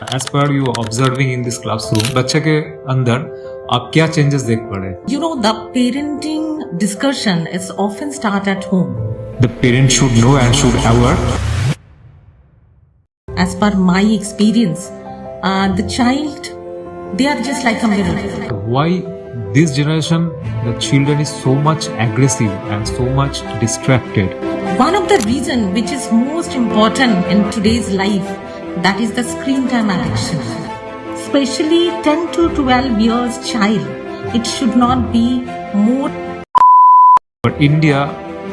As per you observing in this classroom, बच्चे के अंदर आप क्या changes देख पा रहे हैं? You know, the parenting discussion is often start at home. The parent should know and should aware. As per my experience, the child, they are just like a mirror. Why this generation, the children is so much aggressive and so much distracted? One of the reason which is most important in today's life, that is the screen time addiction. Especially 10 to 12 years child, it should not be more. But India,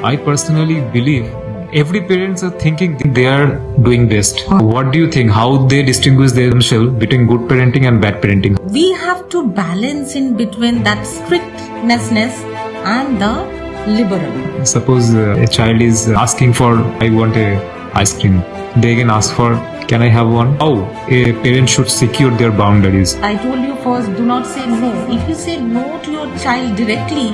I personally believe every parents are thinking they are doing best. What do you think? How they distinguish themselves between good parenting and bad parenting? We have to balance in between that strictness and the liberal. Suppose a child is asking for, I want a ice cream. They can ask for, can I have one? How a parent should secure their boundaries? I told you first, do not say no. If you say no to your child directly,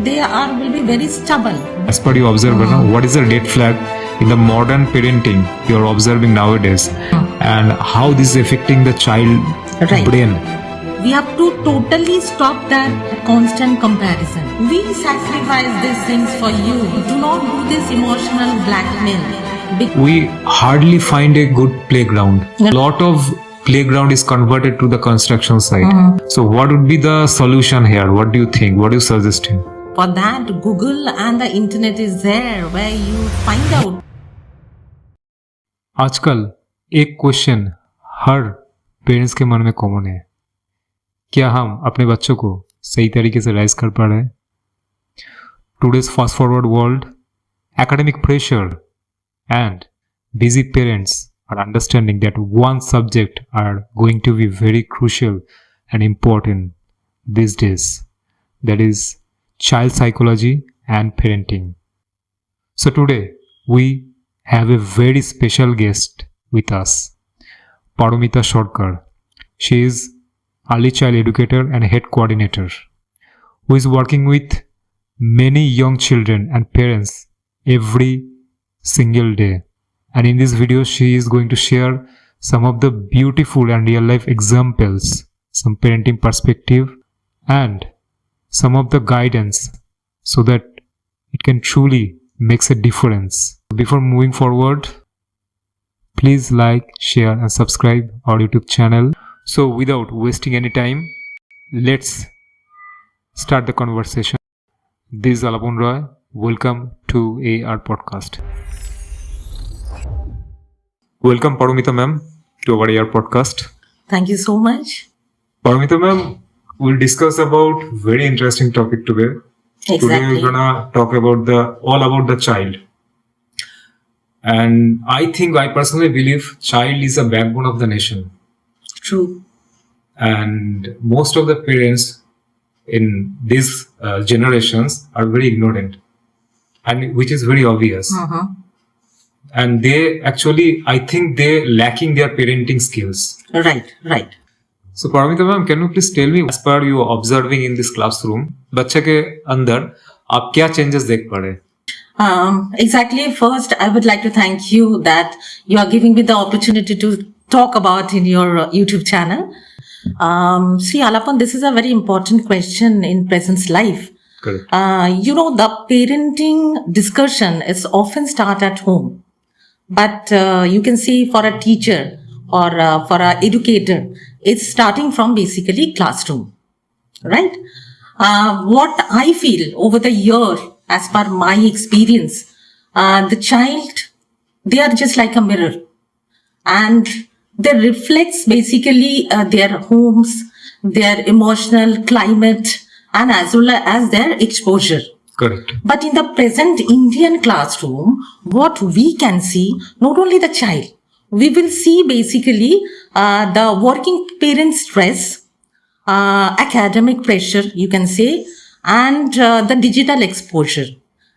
they will be very stubborn. As per you observe, what is the red flag in the modern parenting you are observing nowadays, and how this is affecting the child brain? We have to totally stop that constant comparison. We sacrifice these things for you. Do not do this emotional blackmail. We hardly find a good playground. A lot of playground is converted to the construction site. So what would be the solution here? What do you think? What do you suggest? For that, Google and the internet is there where you find out. आजकल एक question हर parents के मन में common है, क्या हम अपने बच्चों को सही तरीके से राइज कर पा रहे हैं? Today's fast forward world, academic pressure and busy parents are understanding that one subject are going to be very crucial and important these days, that is child psychology and parenting. So today we have a very special guest with us, Paromita Sarkar. She is early child educator and head coordinator who is working with many young children and parents every single day. And in this video she is going to share some of the beautiful and real life examples, some parenting perspective and some of the guidance so that it can truly makes a difference. Before moving forward, please like, share and subscribe our YouTube channel. So without wasting any time, let's start the conversation. This is Alapan Roy. Welcome to AR podcast. Welcome Paromita ma'am to our AR podcast. Thank you so much. Paromita ma'am, we'll discuss about very interesting topic today. Exactly. Today we're gonna talk about all about the child. And I personally believe child is a backbone of the nation. True. And most of the parents in these generations are very ignorant, and which is very obvious. And they actually, I think they lacking their parenting skills. Right. So Paromita ma'am, can you please tell me, as per you observing in this classroom, बच्चे के अंदर आप क्या changes देख पा रहे हैं? Exactly. First, I would like to thank you that you are giving me the opportunity to talk about in your YouTube channel. See, Alapan, this is a very important question in present life. Correct. The parenting discussion is often start at home. But you can see for a teacher or for an educator, it's starting from basically classroom, right? What I feel over the year, as per my experience, the child, they are just like a mirror, and they reflects basically their homes, their emotional climate, and as well as their exposure. Correct. But in the present Indian classroom, what we can see, not only the child, we will see basically the working parent stress, academic pressure, you can say, and the digital exposure.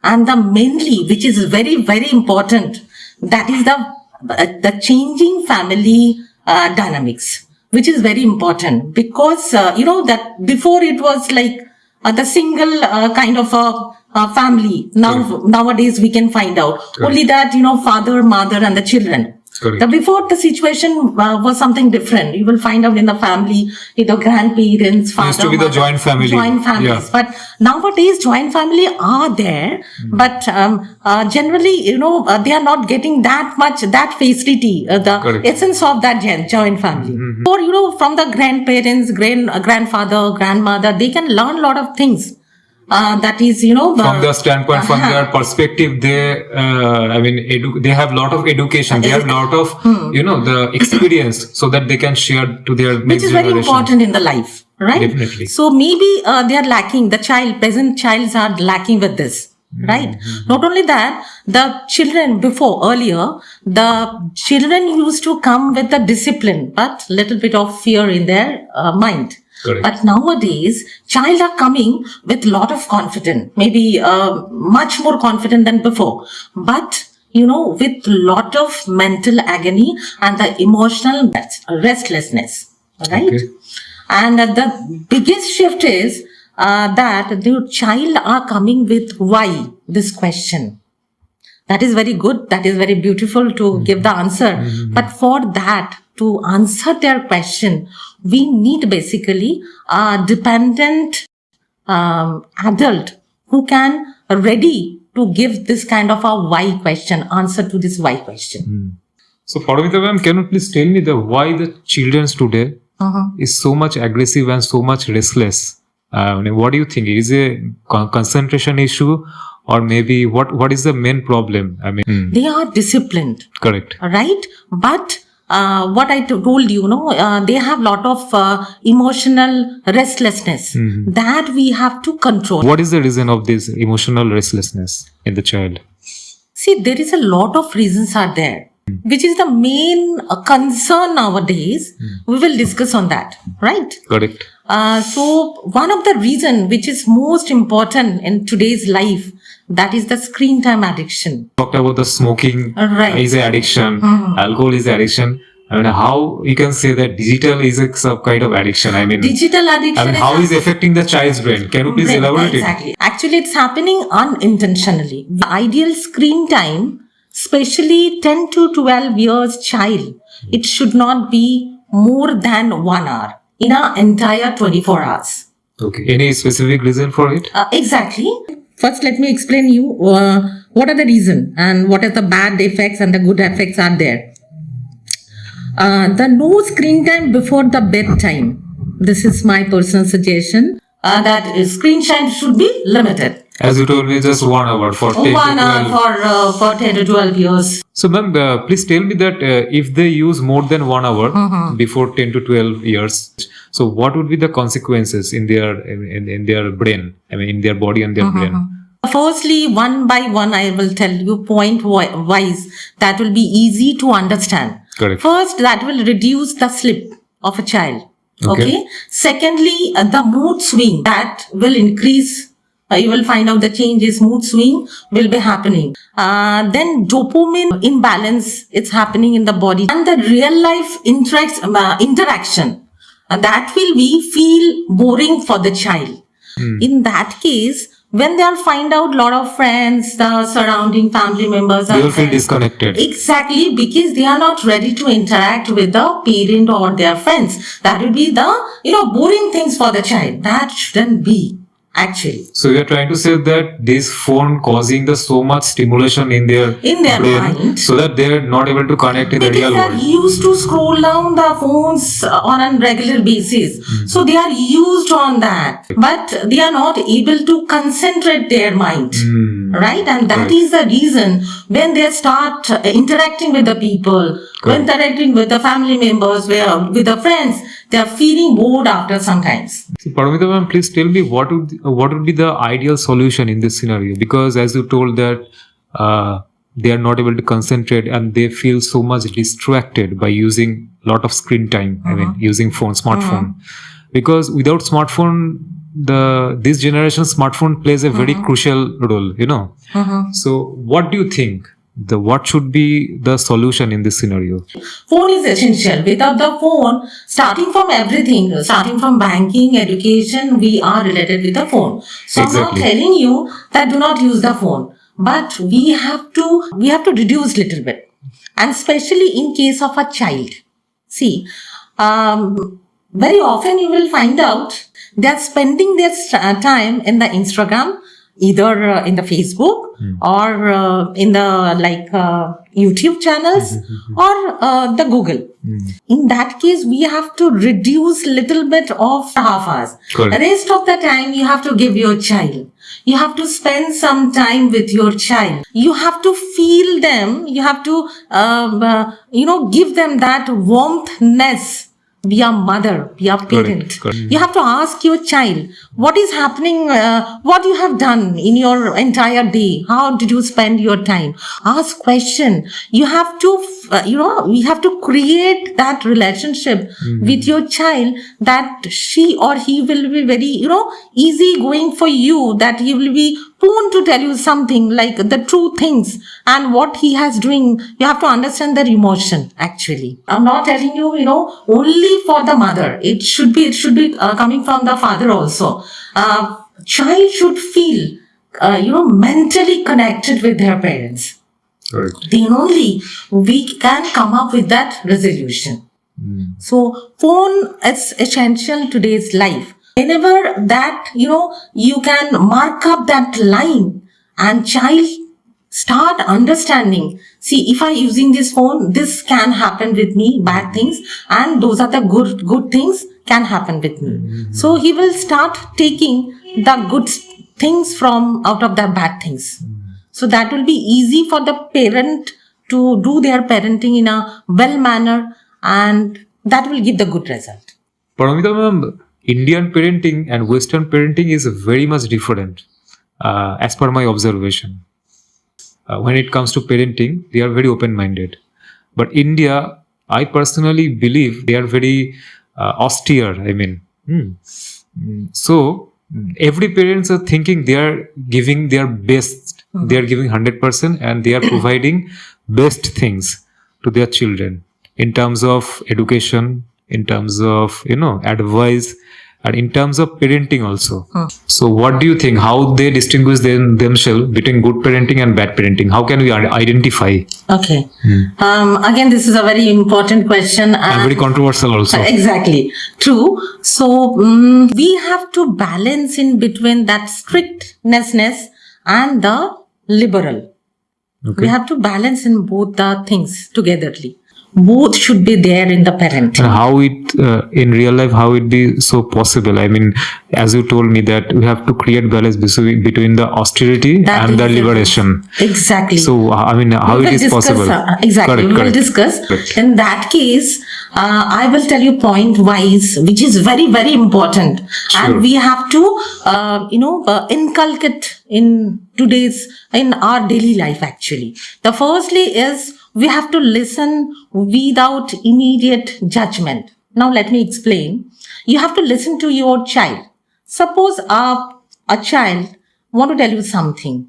And the mainly, which is very, very important, that is the changing family dynamics, which is very important because, that before it was like the single kind of a family. Nowadays we can find out only that, father, mother and the children. Correct. Before the situation was something different. You will find out in the family, grandparents, father, Used to be the mother, joint family. joint families. Yeah. But nowadays, joint family are there, but generally, they are not getting that facility, the Correct. essence of that joint family. Or from the grandparents, grandfather, grandmother, they can learn a lot of things. That is, From their standpoint, from their perspective, they, they have lot of education. They have lot of, the experience, so that they can share to their next generation. Which is very important in the life, right? Definitely. So maybe they are lacking. Present childs are lacking with this, right? Not only that, the children earlier, the children used to come with the discipline, but little bit of fear in their mind. Correct. But nowadays, child are coming with lot of confidence, maybe much more confident than before. But with lot of mental agony and the emotional restlessness, right? Okay. And the biggest shift is that the child are coming with why this question. That is very good. That is very beautiful to give the answer. But for that, to answer their question, we need basically a dependent adult who can ready to give this kind of a why question, answer to this why question. So, Paromita ma'am, can you please tell me why the children today is so much aggressive and so much restless? What do you think? Is it a concentration issue? Or maybe what is the main problem? They are disciplined. Correct. Right? But what I told you, they have lot of emotional restlessness that we have to control. What is the reason of this emotional restlessness in the child? See, there is a lot of reasons are there, which is the main concern nowadays. We will discuss on that, right? Correct. So one of the reason which is most important in today's life, that is the screen time addiction. Talked about the smoking is an addiction, alcohol is an addiction. How you can say that digital is some kind of addiction? Digital addiction. How is affecting the child's brain? Can you please elaborate exactly. Actually, it's happening unintentionally. The ideal screen time, especially 10 to 12 years child, it should not be more than 1 hour in our entire 24 hours. Okay. Any specific reason for it? Exactly. First, let me explain you what are the reason and what are the bad effects and the good effects are there. The no screen time before the bedtime. This is my personal suggestion. That screen time should be limited. As you told me, just 1 hour for 10 to 12. 1 hour for 10 to 12 years. So, ma'am, please tell me that if they use more than 1 hour before 10 to 12 years, so what would be the consequences in their in their brain? In their body and their brain. Firstly, one by one, I will tell you point wise that will be easy to understand. Correct. First, that will reduce the sleep of a child. Okay. Secondly, the mood swing that will increase. You will find out the changes, mood swing will be happening. Then dopamine imbalance, it's happening in the body. And the real life interaction, that will be feel boring for the child. In that case, when they are find out lot of friends, the surrounding family members, they will feel disconnected. Exactly, because they are not ready to interact with the parent or their friends. That will be the boring things for the child. That shouldn't be. Actually. So you are trying to say that this phone causing so much stimulation in their brain, mind, so that they are not able to connect in the real world. They are used to scroll down the phones on a regular basis. So they are used on that, but they are not able to concentrate their mind. Right? And that is the reason when they start interacting with the people, interacting with the family members, with the friends, they are feeling bored after sometimes. So, Paromita ma'am, please tell me what would be the ideal solution in this scenario? Because as you told that they are not able to concentrate and they feel so much distracted by using a lot of screen time. Using smartphone. Because without smartphone, this generation smartphone plays a very crucial role. So, what do you think? What should be the solution in this scenario? Phone is essential. Without the phone, starting from everything, starting from banking, education, we are related with the phone. So I'm not telling you that do not use the phone, but we have to reduce little bit. And especially in case of a child. See, very often you will find out they're spending their time in the Instagram, either in the Facebook or in the YouTube channels or the Google. In that case, we have to reduce little bit of half hours. Correct. The rest of the time you have to give your child. You have to spend some time with your child. You have to feel them. You have to, give them that warmthness. Be a mother, be a parent. Correct. You have to ask your child what is happening, what you have done in your entire day. How did you spend your time? Ask question. You have to, we have to create that relationship with your child that she or he will be very, easy going for you, that he will be prone to tell you something like the true things and what he has doing. You have to understand their emotion actually. I'm not telling you, only for the mother. It should be coming from the father also. Child should feel, mentally connected with their parents. Right. Then only we can come up with that resolution. So phone is essential in today's life. Whenever that, you can mark up that line and child start understanding. See, if I using this phone, this can happen with me, bad things, and those are the good things can happen with me. So he will start taking the good things from out of the bad things. So that will be easy for the parent to do their parenting in a well manner, and that will give the good result. Paromita ma'am, Indian parenting and Western parenting is very much different as per my observation. When it comes to parenting, they are very open-minded. But India, I personally believe they are very austere. So every parents are thinking they are giving their best. They are giving 100% and they are providing best things to their children in terms of education, in terms of advice, and in terms of parenting also. So what do you think? How they distinguish themselves between good parenting and bad parenting? How can we identify? Okay. Again, this is a very important question. And very controversial also. Exactly. True. So we have to balance in between that strictness and the liberal. Okay. We have to balance in both the things togetherly. Both should be there in the parenting. And how it in real life, how it be so possible? As you told me that we have to create balance between the austerity and the liberation. Exactly. So how it is possible? Exactly. Correct, we will discuss. Correct. In that case, I will tell you point wise, which is very, very important. Sure. And we have to, inculcate in our daily life actually. The firstly is we have to listen without immediate judgment. Now let me explain. You have to listen to your child. Suppose a child want to tell you something,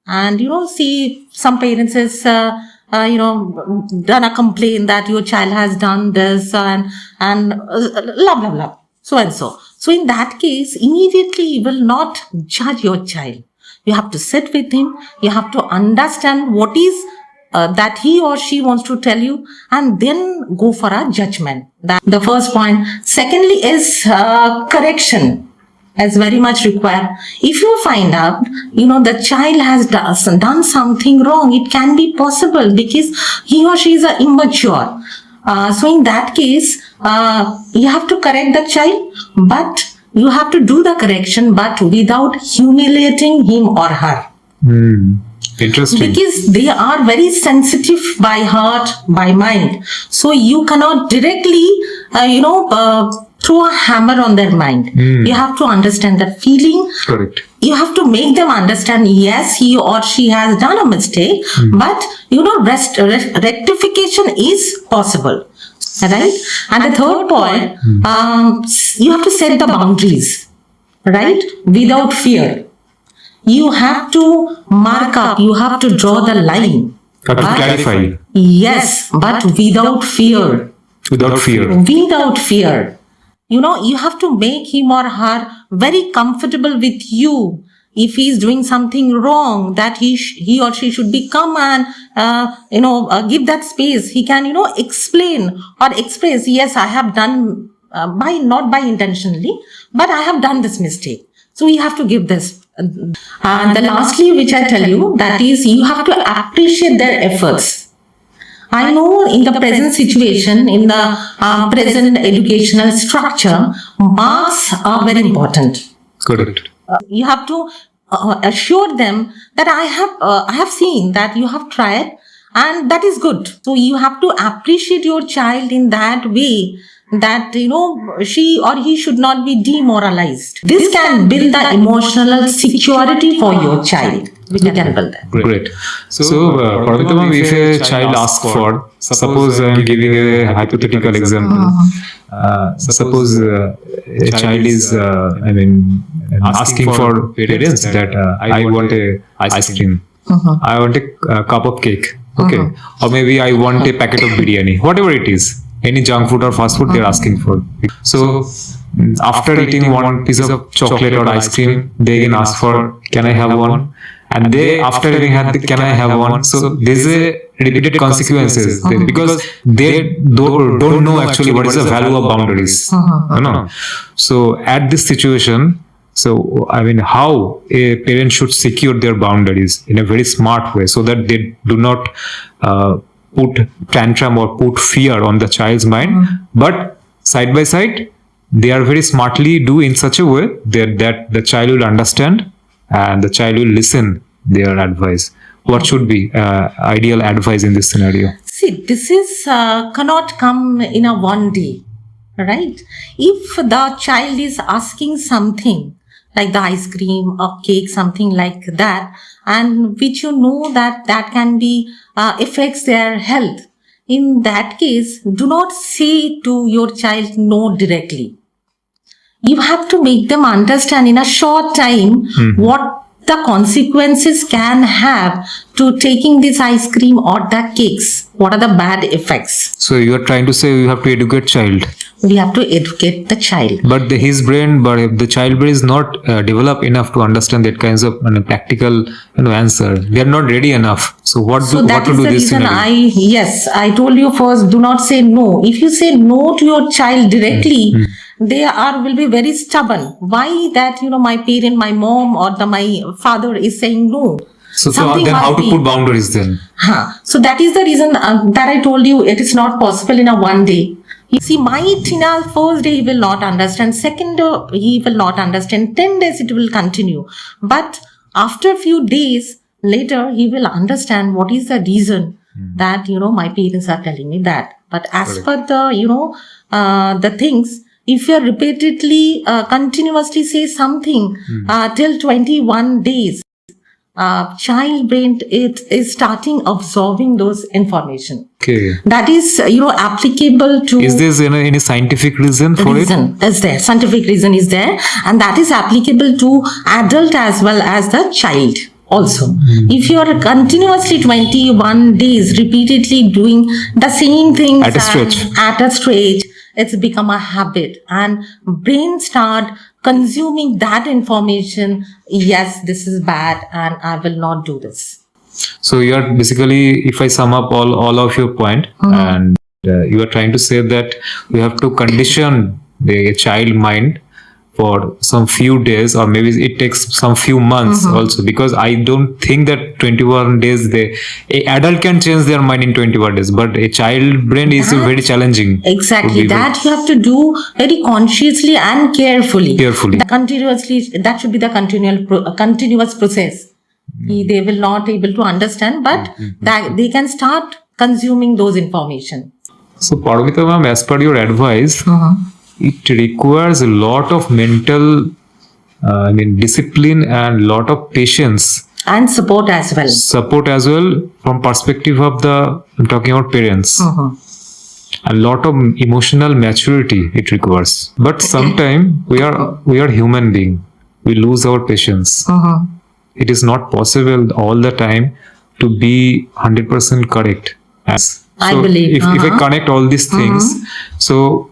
and see some parents is done a complaint that your child has done this and blah blah blah so and so. So in that case, immediately you will not judge your child. You have to sit with him. You have to understand what is that he or she wants to tell you, and then go for a judgment. That the first point. Secondly is correction is very much required. If you find out, the child has done something wrong, it can be possible because he or she is immature. So in that case, you have to correct the child, but you have to do the correction, but without humiliating him or her. Interesting. Because they are very sensitive by heart, by mind. So you cannot directly, throw a hammer on their mind. You have to understand the feeling. Correct. You have to make them understand, yes, he or she has done a mistake, but, rectification is possible. Right? And the third point, you have to set the boundaries, right? Without fear. You have to mark up, you have to draw the line. Have to clarify. Yes, but without fear. Without fear. Without fear. You have to make him or her very comfortable with you. if he is doing something wrong, that he or she should be come and give that space. He can explain or express, yes, I have done not by intentionally, but I have done this mistake. So we have to give this. And the lastly, which I tell you, that is, you have to appreciate their efforts. I know in the present situation, in the present educational structure, marks are very important. Correct. You have to assure them that I have seen that you have tried, and that is good. So you have to appreciate your child in that way, that she or he should not be demoralized. This can build the emotional security for your child. We can build that. Great. So, Paromita ma'am, if a child asks for, suppose I am giving a hypothetical example. Suppose a child is, asking for parents that I want a ice cream, I want a cup of cake, okay, or maybe I want a packet of biryani, whatever it is, any junk food or fast food they're asking for. So, after eating one piece of chocolate or ice cream, they can ask for, can I have one? And they, after having had the, can I have one? So there's a repeated consequences because they don't know actually what is the value of boundaries. So at this situation, so how a parent should secure their boundaries in a very smart way so that they do not put tantrum or put fear on the child's mind, but side by side they are very smartly do in such a way that the child will understand and the child will listen their advice. What should be ideal advice in this scenario? See, this is cannot come in a one day, right? If the child is asking something like the ice cream or cake, something like that, and which that can be affects their health, in that case, do not say to your child no directly. You have to make them understand in a short time what the consequences can have to taking this ice cream or the cakes. What are the bad effects? So you are trying to say you have to educate child. We have to educate the child. But his brain, but the child brain is not developed enough to understand that kinds of practical answer. They are not ready enough. So what to do this scenario? I told you first, do not say no. If you say no to your child directly, they will be very stubborn. Why that my parent, my mom or my father is saying no? So then how to put boundaries then? So that is the reason that I told you it is not possible in a one day. You see, might in a first day he will not understand, second day he will not understand, 10 days it will continue. But after a few days later, he will understand what is the reason that my parents are telling me that. But as per the the things, if you repeatedly continuously say something till 21 days, child brain is starting absorbing those information. Okay. That is applicable to. Is there any scientific reason for it? Is there scientific reason is there, and that is applicable to adult as well as the child also. If you are continuously 21 days repeatedly doing the same thing at a stretch, it's become a habit and brain start consuming that information. Yes, this is bad and I will not do this. So you are basically, if I sum up all of your point, and you are trying to say that we have to condition the child mind for some few days, or maybe it takes some few months also, because I don't think that 21 days a adult can change their mind in 21 days, but a child brain is very challenging. Exactly, that you have to do very consciously and carefully. Continuously, that should be the continuous process. They will not able to understand, but that they can start consuming those information. So Paromita ma'am, as per your advice, it requires a lot of mental discipline and lot of patience and support as well from perspective of I'm talking about parents. A lot of emotional maturity it requires, but sometimes we are human being, we lose our patience. It is not possible all the time to be 100% correct. I believe if I connect all these things, so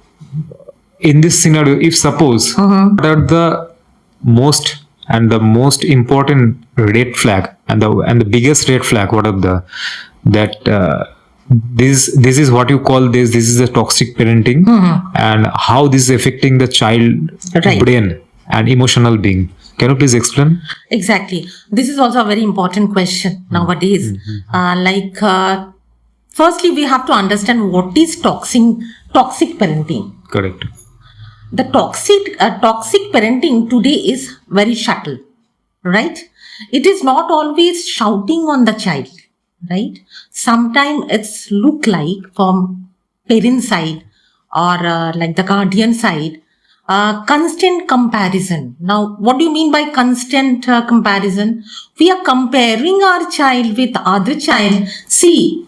in this scenario, if suppose what are the most and the most important red flag and the biggest red flag, what are the that this is what you call this is a toxic parenting, and how this is affecting the child Right. brain and emotional being. Can you please explain? Exactly. This is also a very important question nowadays. Firstly, we have to understand what is toxic parenting. Correct. The toxic parenting today is very subtle, right? It is not always shouting on the child, right? Sometimes it's look like from parent side or like the guardian side, constant comparison. Now, what do you mean by constant comparison? We are comparing our child with other child. See,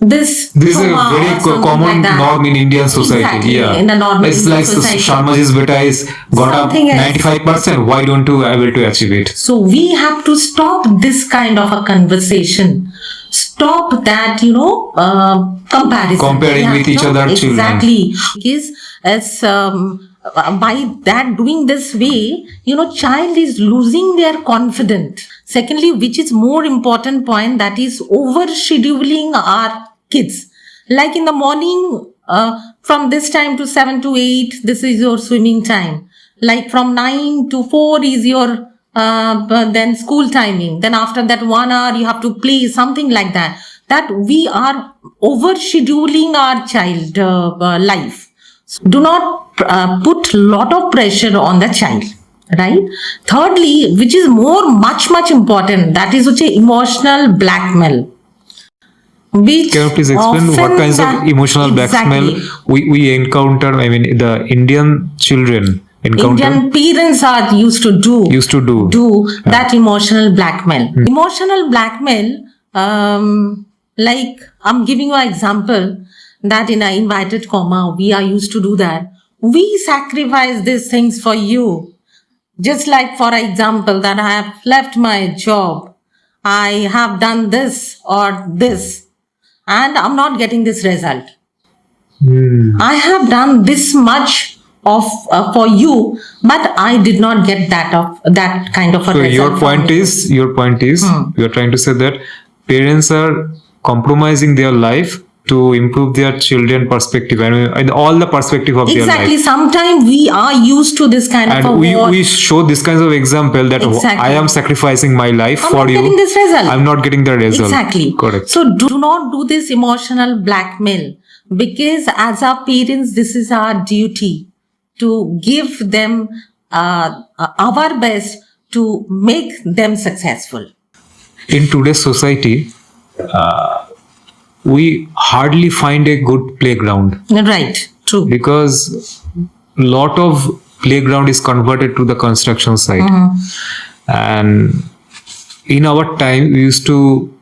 this This is a trauma very or something common like that. norm in Indian society. Exactly, Yeah, in a normal it's like society. Sharmaji's beta is got Something up else. 95%. Why don't you able to achieve it? So we have to stop this kind of a conversation. Stop that, comparison. Comparing We with have each to- other children. Exactly. Because as by that doing this way, child is losing their confidence. Secondly, which is more important point, that is overscheduling our kids. Like in the morning, from this time to 7 to 8, this is your swimming time. Like from 9 to 4 is your then school timing. Then after that 1 hour you have to play, something like that. That we are overscheduling our child life. Do not put lot of pressure on the child, right? Thirdly, which is much important, that is emotional blackmail. Which Can you please explain what often kinds of that- emotional blackmail Exactly. we encounter? I mean, the Indian children encounter. Indian parents are used to do that emotional blackmail. Emotional blackmail, like I'm giving you an example that in an invited comma, we are used to do that. We sacrifice these things for you. Just like, for example, that I have left my job, I have done this or this, and I'm not getting this result. I have done this much of for you, but I did not get that kind of a So result. your from point you. is you are trying to say that parents are compromising their life to improve their children perspective and all the perspective of their Exactly. life. Sometimes we are used to this kind of And a war. we show this kinds of example that Exactly. I am sacrificing my life I'm for not you. getting this result. I'm not getting the result. Exactly. Correct. So do not do this emotional blackmail, because as our parents, this is our duty to give them our best to make them successful. In today's society, we hardly find a good playground Right. True. because lot of playground is converted to the construction site. And in our time we used to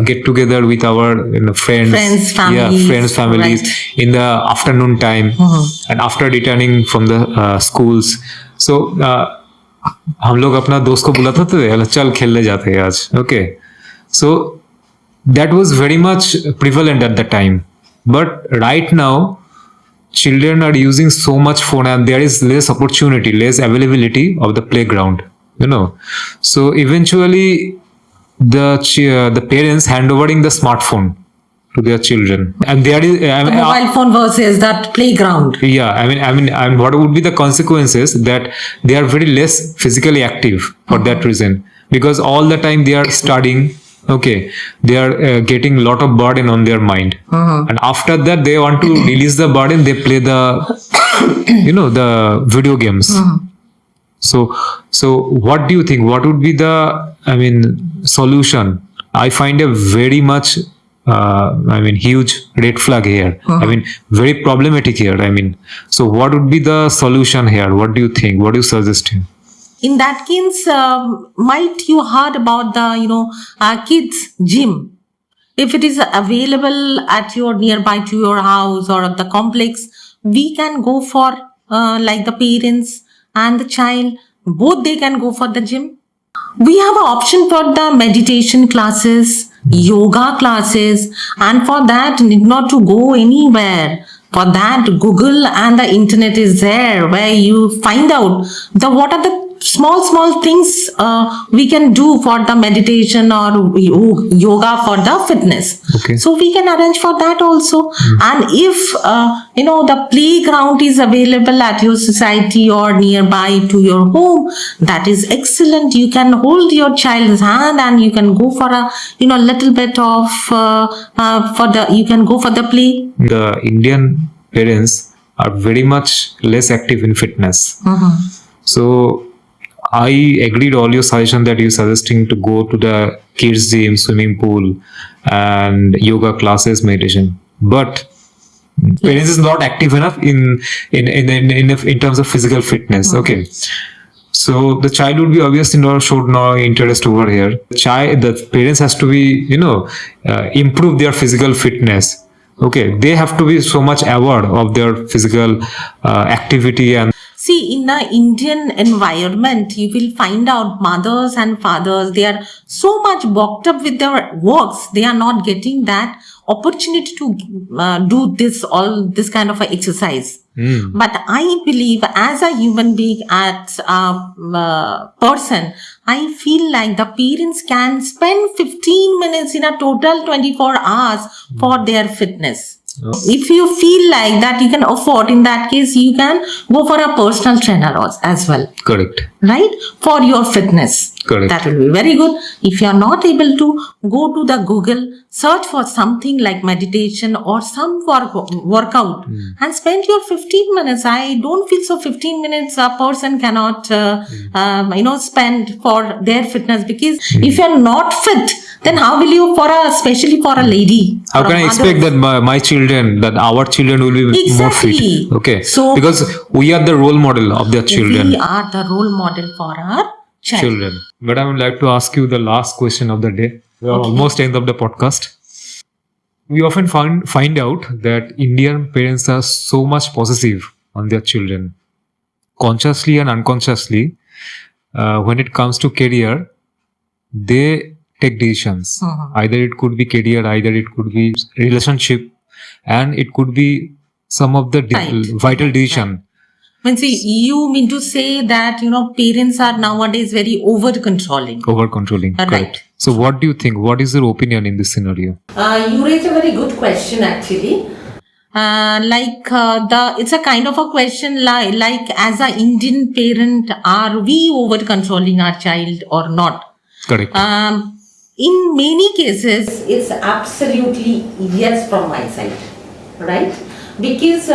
get together with our friends, families right. in the afternoon time and after returning from the schools. So हम लोग अपना दोस्त को बुलाते थे, चल खेलने जाते हैं आज. Okay, so that was very much prevalent at the time, but right now children are using so much phone and there is less opportunity, less availability of the playground, so eventually the parents hand overing the smartphone to their children, and there is The mobile phone versus that playground. yeah, I mean, what would be the consequences? That they are very less physically active for that reason, because all the time they are studying. Okay, they are getting a lot of burden on their mind, and after that they want to release the burden. They play the, the video games. So what do you think? What would be the, solution? I find a very much, huge red flag here. Very problematic here. So what would be the solution here? What do you think? What do you suggest here? In that case, might you heard about the kids gym? If it is available at your nearby to your house or at the complex, we can go for like the parents and the child, both they can go for the gym. We have an option for the meditation classes, yoga classes, and for that need not to go anywhere. For that, Google and the internet is there, where you find out what are the small things we can do for the meditation or yoga for the fitness. Okay. So we can arrange for that also. And if the playground is available at your society or nearby to your home, that is excellent. You can hold your child's hand and you can go for a little bit of you can go for the play. The Indian parents are very much less active in fitness. So I agreed all your suggestion that you're suggesting to go to the kids gym, swimming pool and yoga classes, meditation. But parents is not active enough in terms of physical fitness. Okay. So the child would be obviously showed no interest over here. The parents has to be, improve their physical fitness. Okay, they have to be so much aware of their physical activity. And see, in the Indian environment, you will find out mothers and fathers, they are so much bogged up with their works, they are not getting that opportunity to do this kind of a exercise. But I believe as a human being, as a person, I feel like the parents can spend 15 minutes in a total 24 hours for their fitness. If you feel like that you can afford, in that case, you can go for a personal trainer as well. Correct. Right? For your fitness. Correct. That will be very good. If you are not able to, go to the Google, search for something like meditation or some workout and spend your 15 minutes. I don't feel so 15 minutes a person cannot, spend for their fitness, because if you are not fit, then how will you especially for a lady? How can I expect that my children, that our children will be more fit? Okay. So because we are the role model of their children. We are the role model for our children. But I would like to ask you the last question of the day. We are almost end of the podcast. We often find out that Indian parents are so much possessive on their children, consciously and unconsciously. When it comes to career, they take decisions. Either it could be career, either it could be relationship, and it could be some of the vital decision. You mean to say that parents are nowadays very over controlling. Right. So what do you think? What is your opinion in this scenario? You raised a very good question actually. It's a kind of a question like as an Indian parent, are we over controlling our child or not? Correct. In many cases, it's absolutely yes from my side, right? Because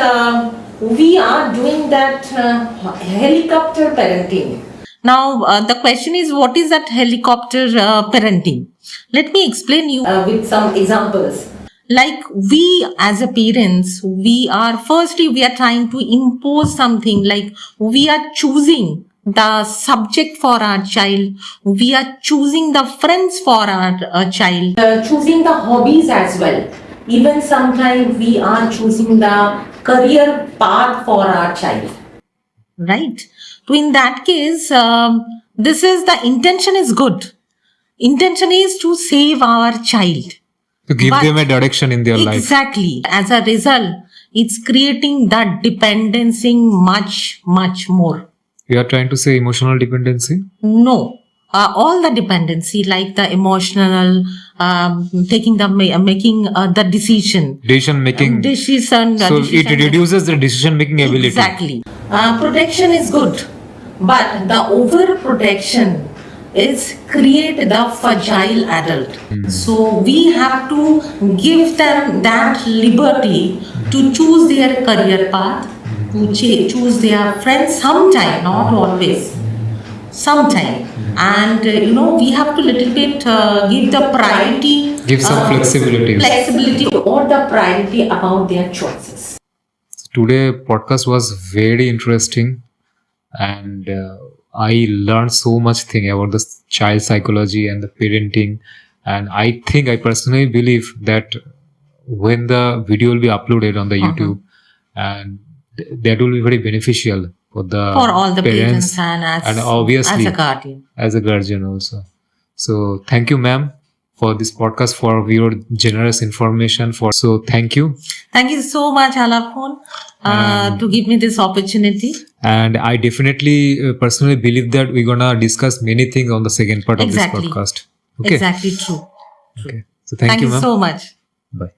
we are doing that helicopter parenting. Now, the question is, what is that helicopter parenting? Let me explain you with some examples. Like we as a parents, we are trying to impose something, like we are choosing the subject for our child, we are choosing the friends for our child, choosing the hobbies as well. Even sometimes we are choosing the career path for our child, right? So in that case, this is the intention is good. Intention is to save our child. To give them a direction in their life. Exactly. As a result, it's creating that dependency much more. You are trying to say emotional dependency? No. All the dependency, like the emotional, making the decision. Decision making. So it reduces the decision making ability. Exactly. Protection is good, but the overprotection is create the fragile adult. So we have to give them that liberty to choose their career path, to choose their friends sometime, not always, sometime. And we have to little bit give the priority, give some flexibility or the priority about their choices. Today podcast was very interesting, and I learned so much thing about the child psychology and the parenting. And I personally believe that when the video will be uploaded on the YouTube, and that will be very beneficial for all the parents and obviously as a guardian also. So thank you, ma'am, for this podcast, for your generous information. So thank you. Thank you so much, Alapan, to give me this opportunity. And I definitely personally believe that we're gonna discuss many things on the second part of Exactly. this podcast. Okay. Exactly true. Okay. So thank you, ma'am. so much. Bye.